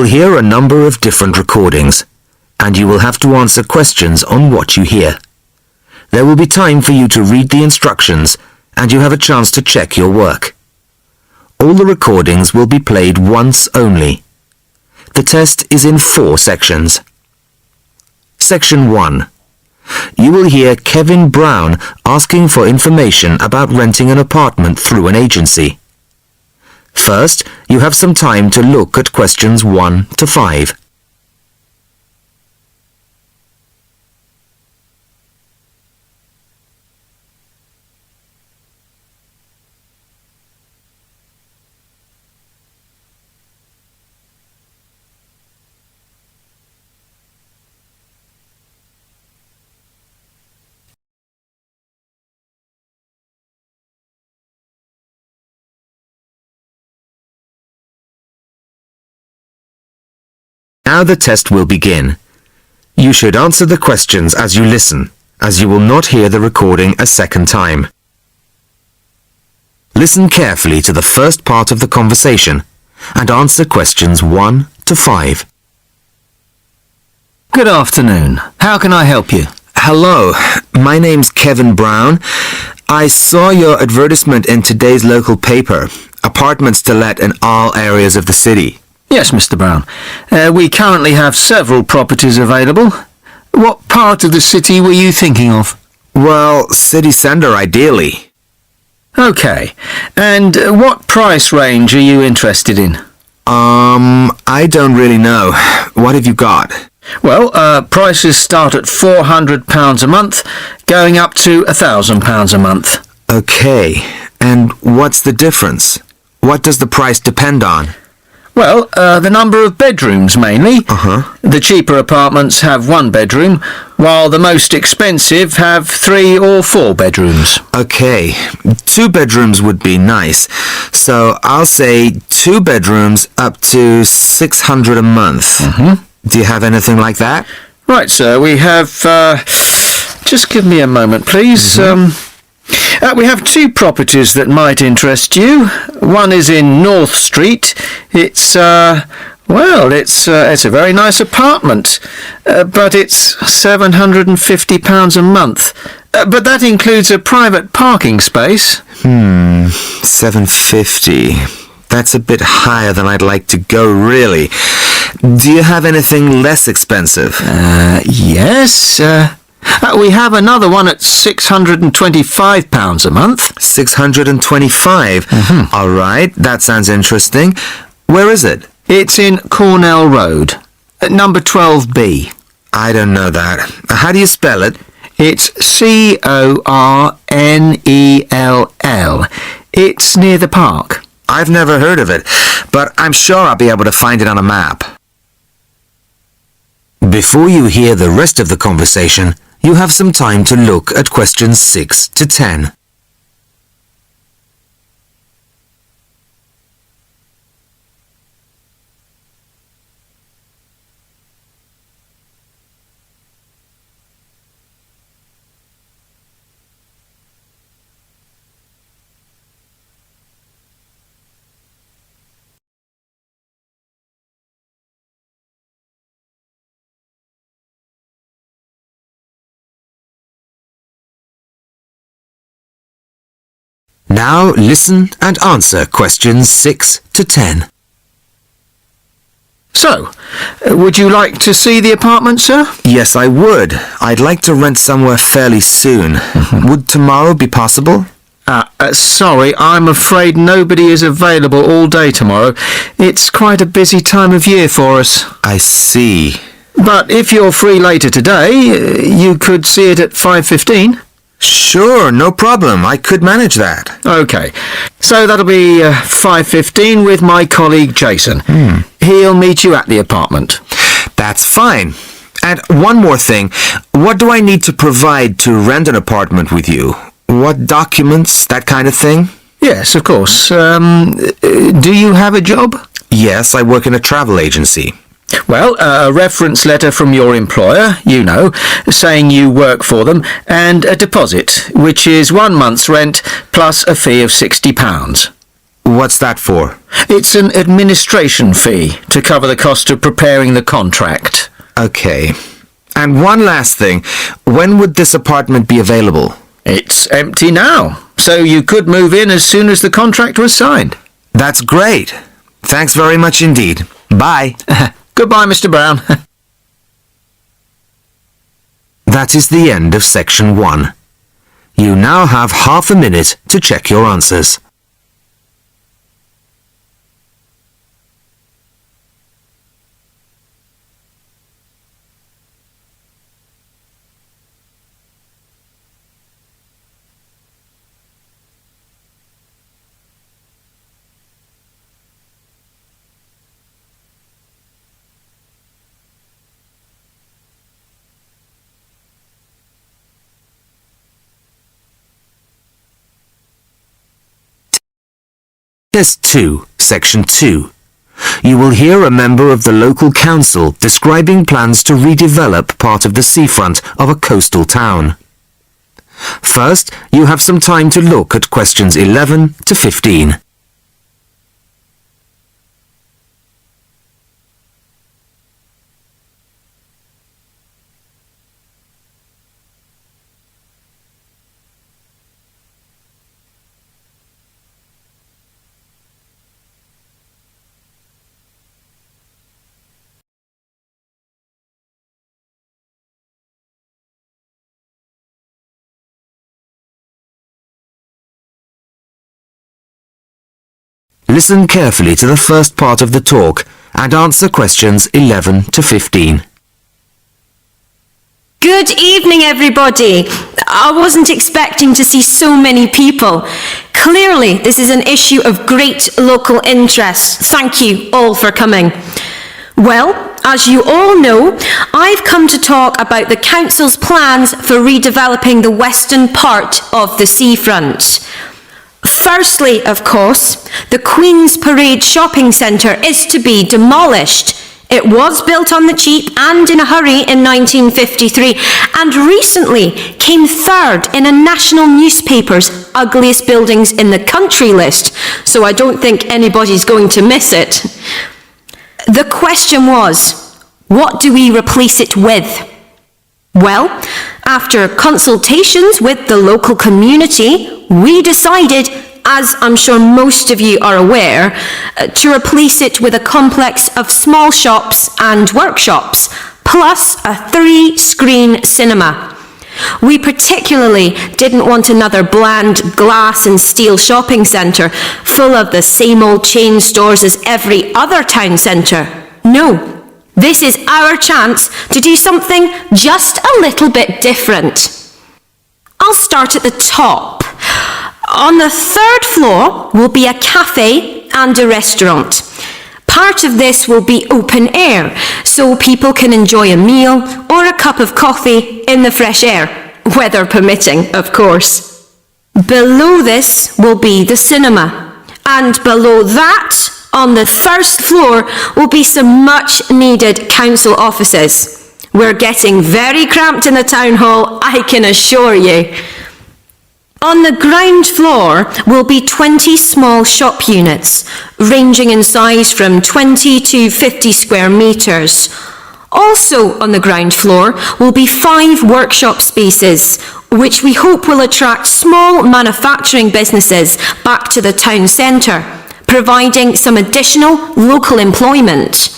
will hear a number of different recordings, and you will have to answer questions on what you hear. There will be time for you to read the instructions, and you have a chance to check your work. All the recordings will be played once only. The test is in 4 sections. Section 1. You will hear Kevin Brown asking for information about renting an apartment through an agency. First, you have some time to look at questions 1 to 5. Now the test will begin. You should answer the questions as you listen, as you will not hear the recording a second time. Listen carefully to the first part of the conversation and answer questions 1 to 5. Good afternoon. How can I help you? Hello, my name's Kevin Brown. I saw your advertisement in today's local paper, apartments to let in all areas of the city. Yes, Mr. Brown. We currently have several properties available. What part of the city were you thinking of? Well, city centre ideally. Okay. And what price range are you interested in? I don't really know. What have you got? Well, prices start at £400 a month, going up to £1,000 a month. Okay. And what's the difference? What does the price depend on? Well, the number of bedrooms mainly. Uh-huh. The cheaper apartments have 1 bedroom, while the most expensive have 3 or 4 bedrooms. Okay, 2 bedrooms would be nice. So I'll say 2 bedrooms up to $600 a month. Mm-hmm. Do you have anything like that? Right, sir. We have... just give me a moment, please. Mm-hmm. We have 2 properties that might interest you. One is in North Street. It's a very nice apartment, but it's £750 a month. But that includes a private parking space. $750. That's a bit higher than I'd like to go, really. Do you have anything less expensive? Yes. We have another one at £625 a month. $625? Mm-hmm. All right, that sounds interesting. Where is it? It's in Cornell Road, at number 12B. I don't know that. How do you spell it? It's Cornell. It's near the park. I've never heard of it, but I'm sure I'll be able to find it on a map. Before you hear the rest of the conversation, you have some time to look at questions 6 to 10. Now listen and answer questions 6 to 10. So, would you like to see the apartment, sir? Yes, I would. I'd like to rent somewhere fairly soon. Would tomorrow be possible? Sorry, I'm afraid nobody is available all day tomorrow. It's quite a busy time of year for us. I see. But if you're free later today, you could see it at 5:15. Sure, no problem. I could manage that. Okay, so that'll be 5:15 with my colleague Jason. He'll meet you at the apartment. That's fine. And one more thing. What do I need to provide to rent an apartment with you? What documents, that kind of thing? Yes, of course. Do you have a job? Yes, I work in a travel agency. Well, a reference letter from your employer, saying you work for them, and a deposit, which is 1 month's rent plus a fee of £60. What's that for? It's an administration fee to cover the cost of preparing the contract. Okay. And one last thing. When would this apartment be available? It's empty now, so you could move in as soon as the contract was signed. That's great. Thanks very much indeed. Bye. Goodbye, Mr. Brown. That is the end of section 1. You now have half a minute to check your answers. Test 2, Section 2. You will hear a member of the local council describing plans to redevelop part of the seafront of a coastal town. First, you have some time to look at questions 11 to 15. Listen carefully to the first part of the talk and answer questions 11 to 15. Good evening, everybody. I wasn't expecting to see so many people. Clearly, this is an issue of great local interest. Thank you all for coming. Well, as you all know, I've come to talk about the Council's plans for redeveloping the western part of the seafront. Firstly, of course, the Queen's Parade shopping centre is to be demolished. It was built on the cheap and in a hurry in 1953 and recently came third in a national newspaper's ugliest buildings in the country list, so I don't think anybody's going to miss it. The question was, what do we replace it with? Well, after consultations with the local community, we decided, as I'm sure most of you are aware, to replace it with a complex of small shops and workshops, plus a 3-screen cinema. We particularly didn't want another bland glass and steel shopping centre full of the same old chain stores as every other town centre. No. This is our chance to do something just a little bit different. I'll start at the top. On the 3rd floor will be a cafe and a restaurant. Part of this will be open air, so people can enjoy a meal or a cup of coffee in the fresh air, weather permitting, of course. Below this will be the cinema, and below that, on the 1st floor, will be some much-needed council offices. We're getting very cramped in the town hall, I can assure you. On the ground floor will be 20 small shop units, ranging in size from 20 to 50 square metres. Also on the ground floor will be 5 workshop spaces, which we hope will attract small manufacturing businesses back to the town centre, providing some additional local employment.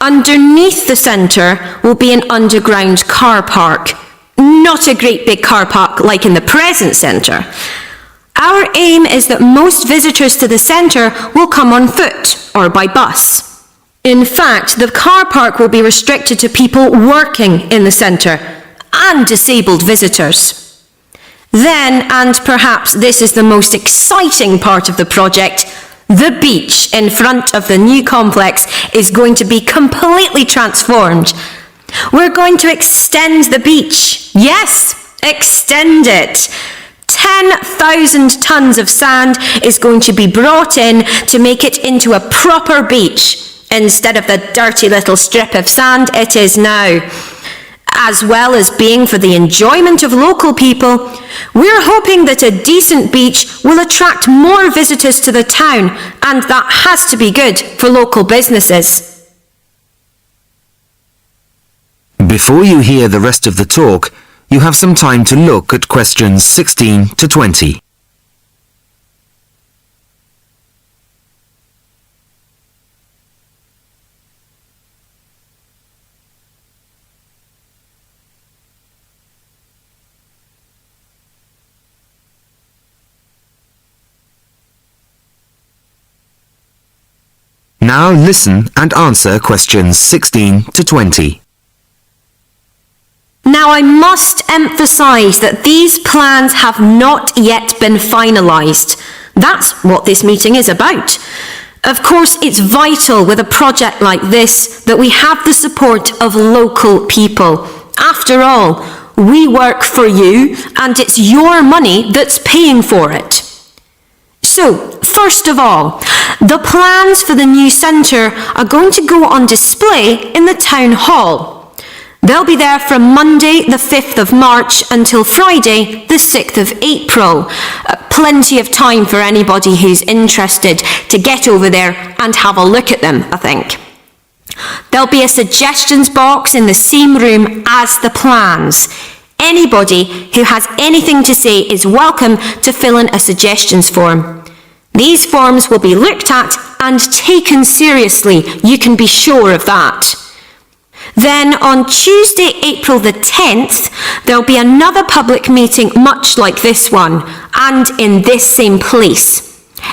Underneath the centre will be an underground car park. Not a great big car park like in the present centre. Our aim is that most visitors to the centre will come on foot or by bus. In fact, the car park will be restricted to people working in the centre and disabled visitors. Then, and perhaps this is the most exciting part of the project, the beach in front of the new complex is going to be completely transformed. We're going to extend the beach. Yes, extend it. 10,000 tonnes of sand is going to be brought in to make it into a proper beach, instead of the dirty little strip of sand it is now. as well as being for the enjoyment of local people, we're hoping that a decent beach will attract more visitors to the town, and that has to be good for local businesses. Before you hear the rest of the talk, you have some time to look at questions 16 to 20. Now listen and answer questions 16 to 20. Now I must emphasise that these plans have not yet been finalised. That's what this meeting is about. Of course, it's vital with a project like this that we have the support of local people. After all, we work for you and it's your money that's paying for it. So, first of all, the plans for the new centre are going to go on display in the town hall. They'll be there from Monday the 5th of March until Friday the 6th of April. Plenty of time for anybody who's interested to get over there and have a look at them, I think. There'll be a suggestions box in the same room as the plans. Anybody who has anything to say is welcome to fill in a suggestions form. These forms will be looked at and taken seriously, you can be sure of that. Then on Tuesday, April the 10th, there'll be another public meeting much like this one, and in this same place.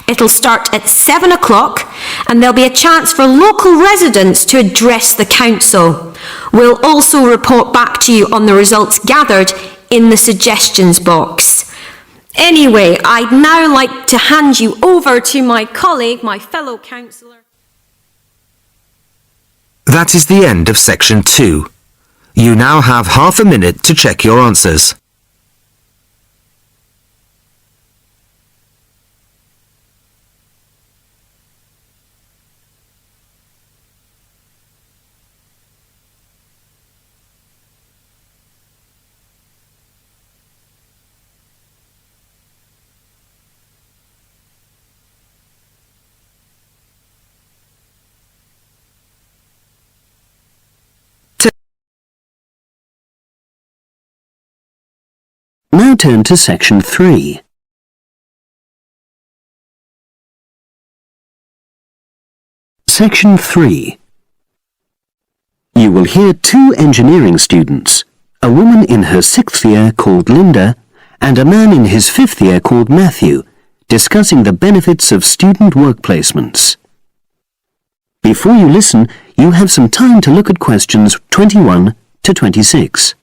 It'll start at 7 o'clock, and there'll be a chance for local residents to address the council. We'll also report back to you on the results gathered in the suggestions box. Anyway, I'd now like to hand you over to my colleague, my fellow councillor. That is the end of section 2. You now have half a minute to check your answers. Now turn to section 3. Section 3. You will hear two engineering students, a woman in her 6th year called Linda and a man in his 5th year called Matthew, discussing the benefits of student work placements. Before you listen, you have some time to look at questions 21 to 26.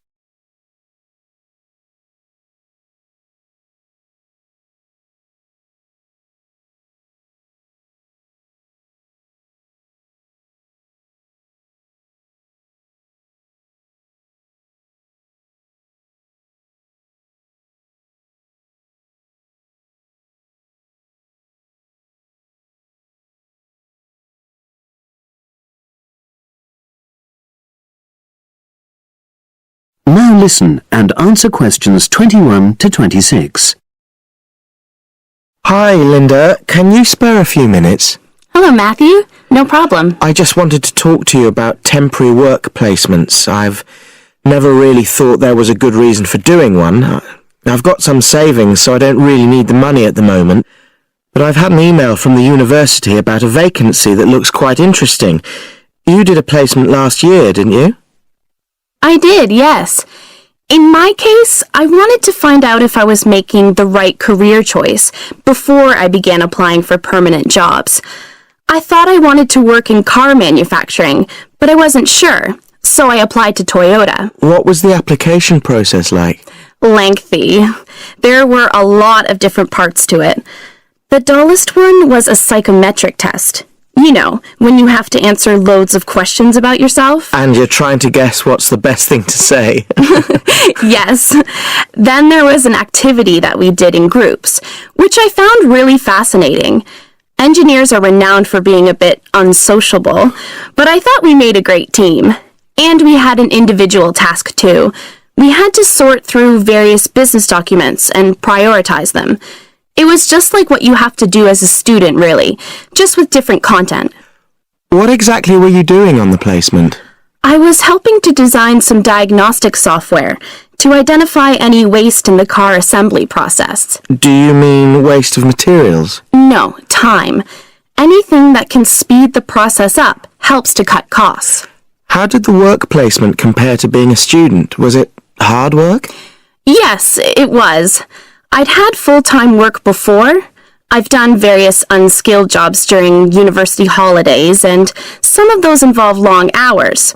Now listen and answer questions 21 to 26. Hi, Linda. Can you spare a few minutes? Hello, Matthew. No problem. I just wanted to talk to you about temporary work placements. I've never really thought there was a good reason for doing one. I've got some savings, so I don't really need the money at the moment. But I've had an email from the university about a vacancy that looks quite interesting. You did a placement last year, didn't you? I did, yes. In my case, I wanted to find out if I was making the right career choice before I began applying for permanent jobs. I thought I wanted to work in car manufacturing, but I wasn't sure, so I applied to Toyota. What was the application process like? Lengthy. There were a lot of different parts to it. The dullest one was a psychometric test. You know, when you have to answer loads of questions about yourself. And you're trying to guess what's the best thing to say. Yes. Then there was an activity that we did in groups, which I found really fascinating. Engineers are renowned for being a bit unsociable, but I thought we made a great team. And we had an individual task too. We had to sort through various business documents and prioritize them. It was just like what you have to do as a student, really, just with different content. What exactly were you doing on the placement? I was helping to design some diagnostic software to identify any waste in the car assembly process. Do you mean waste of materials? No, time. Anything that can speed the process up helps to cut costs. How did the work placement compare to being a student? Was it hard work? Yes, it was. I'd had full-time work before. I've done various unskilled jobs during university holidays, and some of those involve long hours.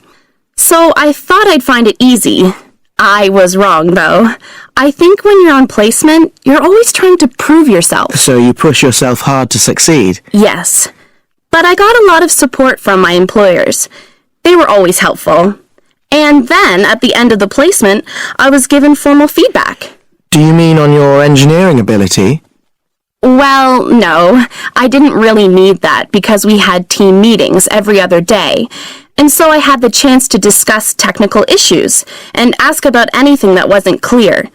So I thought I'd find it easy. I was wrong, though. I think when you're on placement, you're always trying to prove yourself. So you push yourself hard to succeed? Yes. But I got a lot of support from my employers. They were always helpful. And then, at the end of the placement, I was given formal feedback. Do you mean on your engineering ability? Well, no. I didn't really need that because we had team meetings every other day. And so I had the chance to discuss technical issues and ask about anything that wasn't clear.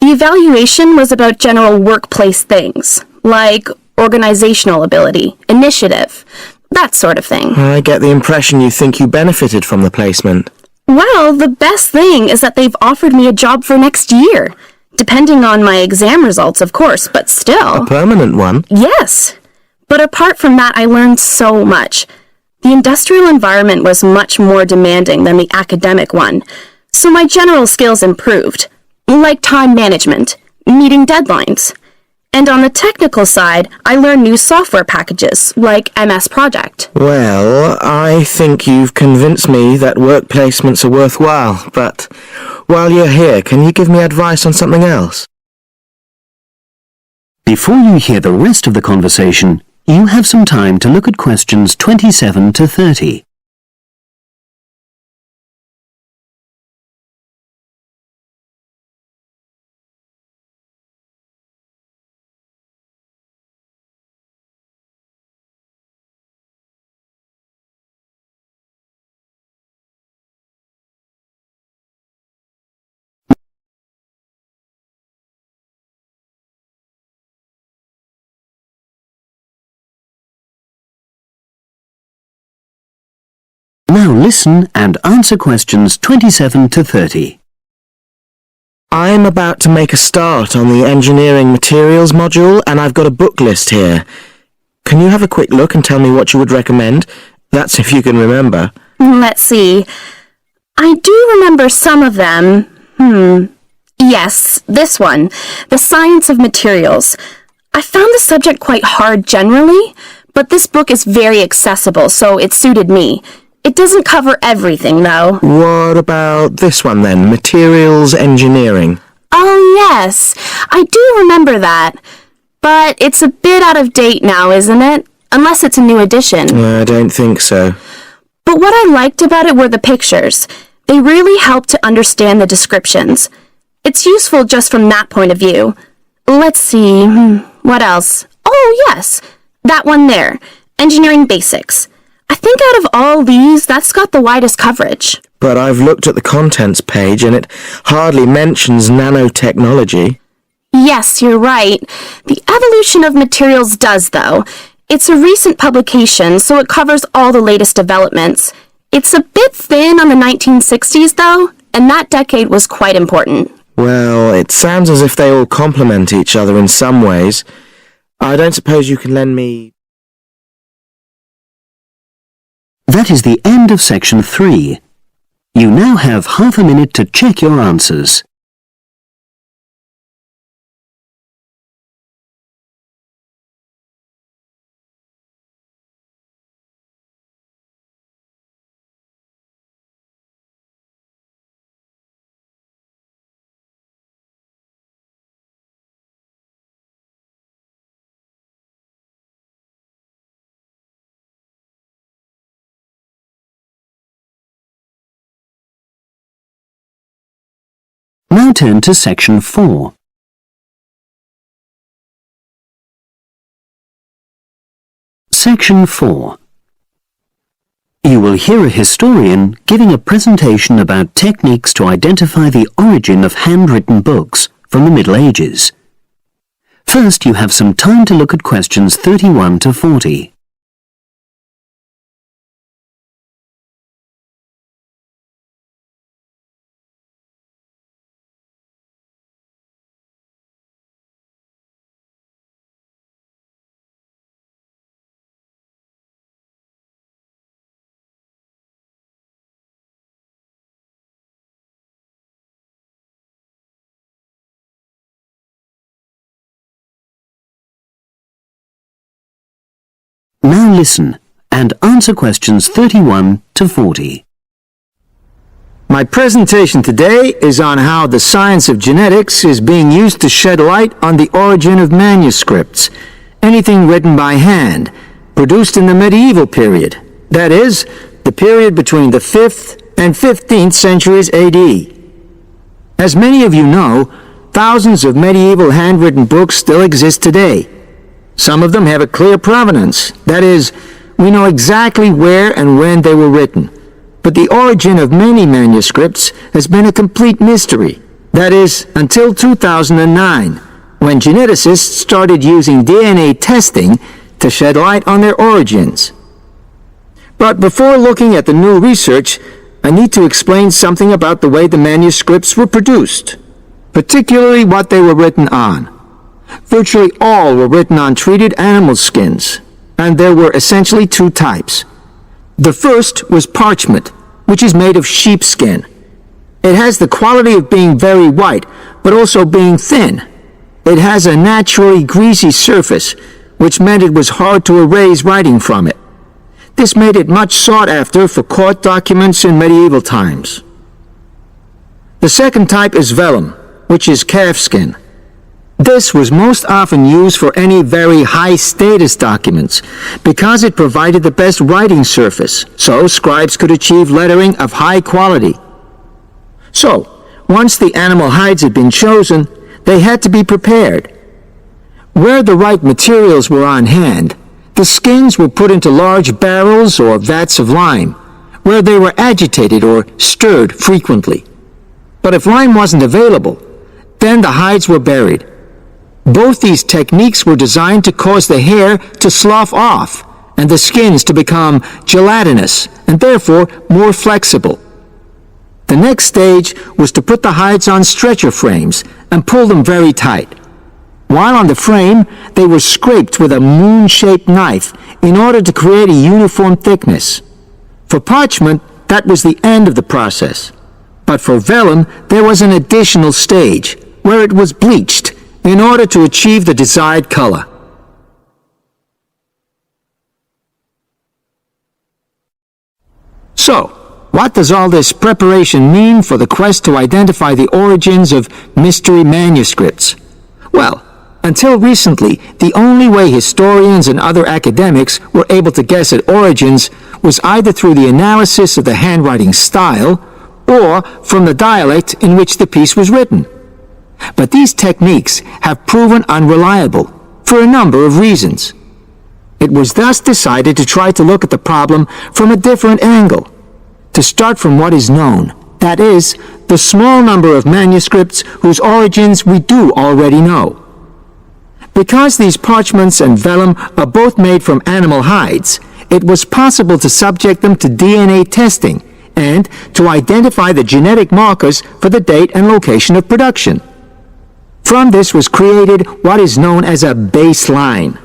The evaluation was about general workplace things, like organizational ability, initiative, that sort of thing. I get the impression you think you benefited from the placement. Well, the best thing is that they've offered me a job for next year. Depending on my exam results, of course, but still. A permanent one? Yes. But apart from that, I learned so much. The industrial environment was much more demanding than the academic one, so my general skills improved, like time management, meeting deadlines. And on the technical side, I learned new software packages, like MS Project. Well, I think you've convinced me that work placements are worthwhile, but while you're here, can you give me advice on something else? Before you hear the rest of the conversation, you have some time to look at questions 27 to 30. Now listen and answer questions 27 to 30. I'm about to make a start on the engineering materials module, and I've got a book list here. Can you have a quick look and tell me what you would recommend? That's if you can remember. Let's see. I do remember some of them. Yes, this one, The Science of Materials. I found the subject quite hard generally, but this book is very accessible, so it suited me. It doesn't cover everything, though. What about this one then, Materials Engineering? Oh, yes, I do remember that. But it's a bit out of date now, isn't it? Unless it's a new edition. I don't think so. But what I liked about it were the pictures. They really helped to understand the descriptions. It's useful just from that point of view. Let's see, what else? Oh, yes, that one there, Engineering Basics. I think out of all these, that's got the widest coverage. But I've looked at the contents page and it hardly mentions nanotechnology. Yes, you're right. The evolution of materials does, though. It's a recent publication, so it covers all the latest developments. It's a bit thin on the 1960s, though, and that decade was quite important. Well, it sounds as if they all complement each other in some ways. I don't suppose you can lend me... That is the end of section 3. You now have half a minute to check your answers. Now turn to section 4. Section 4. You will hear a historian giving a presentation about techniques to identify the origin of handwritten books from the Middle Ages. First, you have some time to look at questions 31 to 40. Now listen and answer questions 31 to 40. My presentation today is on how the science of genetics is being used to shed light on the origin of manuscripts, anything written by hand, produced in the medieval period, that is, the period between the 5th and 15th centuries AD. As many of you know, thousands of medieval handwritten books still exist today. Some of them have a clear provenance, that is, we know exactly where and when they were written. But the origin of many manuscripts has been a complete mystery, that is, until 2009, when geneticists started using DNA testing to shed light on their origins. But before looking at the new research, I need to explain something about the way the manuscripts were produced, particularly what they were written on. Virtually all were written on treated animal skins, and there were essentially two types. The first was parchment, which is made of sheepskin. It has the quality of being very white, but also being thin. It has a naturally greasy surface, which meant it was hard to erase writing from it. This made it much sought after for court documents in medieval times. The second type is vellum, which is calfskin. This was most often used for any very high-status documents because it provided the best writing surface, so scribes could achieve lettering of high quality. So, once the animal hides had been chosen, they had to be prepared. Where the right materials were on hand, the skins were put into large barrels or vats of lime, where they were agitated or stirred frequently. But if lime wasn't available, then the hides were buried. Both these techniques were designed to cause the hair to slough off and the skins to become gelatinous and therefore more flexible. The next stage was to put the hides on stretcher frames and pull them very tight. While on the frame, they were scraped with a moon-shaped knife in order to create a uniform thickness. For parchment, that was the end of the process. But for vellum, there was an additional stage, where it was bleached in order to achieve the desired color. So, what does all this preparation mean for the quest to identify the origins of mystery manuscripts? Well, until recently, the only way historians and other academics were able to guess at origins was either through the analysis of the handwriting style or from the dialect in which the piece was written. But these techniques have proven unreliable for a number of reasons. It was thus decided to try to look at the problem from a different angle, to start from what is known, that is, the small number of manuscripts whose origins we do already know. Because these parchments and vellum are both made from animal hides, it was possible to subject them to DNA testing and to identify the genetic markers for the date and location of production. From this was created what is known as a baseline.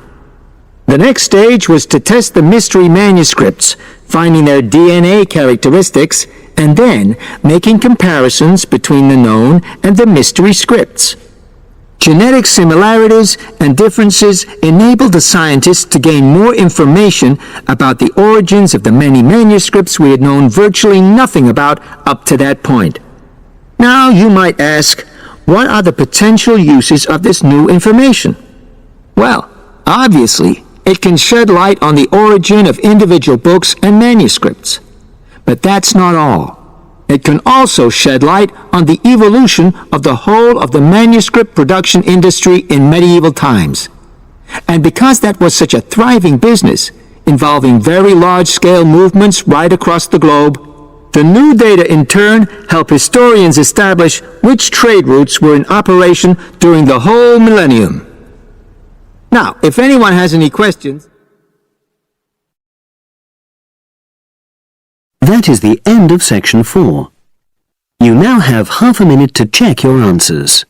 The next stage was to test the mystery manuscripts, finding their DNA characteristics, and then making comparisons between the known and the mystery scripts. Genetic similarities and differences enabled the scientists to gain more information about the origins of the many manuscripts we had known virtually nothing about up to that point. Now you might ask, what are the potential uses of this new information? Well, obviously, it can shed light on the origin of individual books and manuscripts. But that's not all. It can also shed light on the evolution of the whole of the manuscript production industry in medieval times. And because that was such a thriving business, involving very large-scale movements right across the globe. The new data, in turn, help historians establish which trade routes were in operation during the whole millennium. Now, if anyone has any questions... That is the end of section 4. You now have half a minute to check your answers.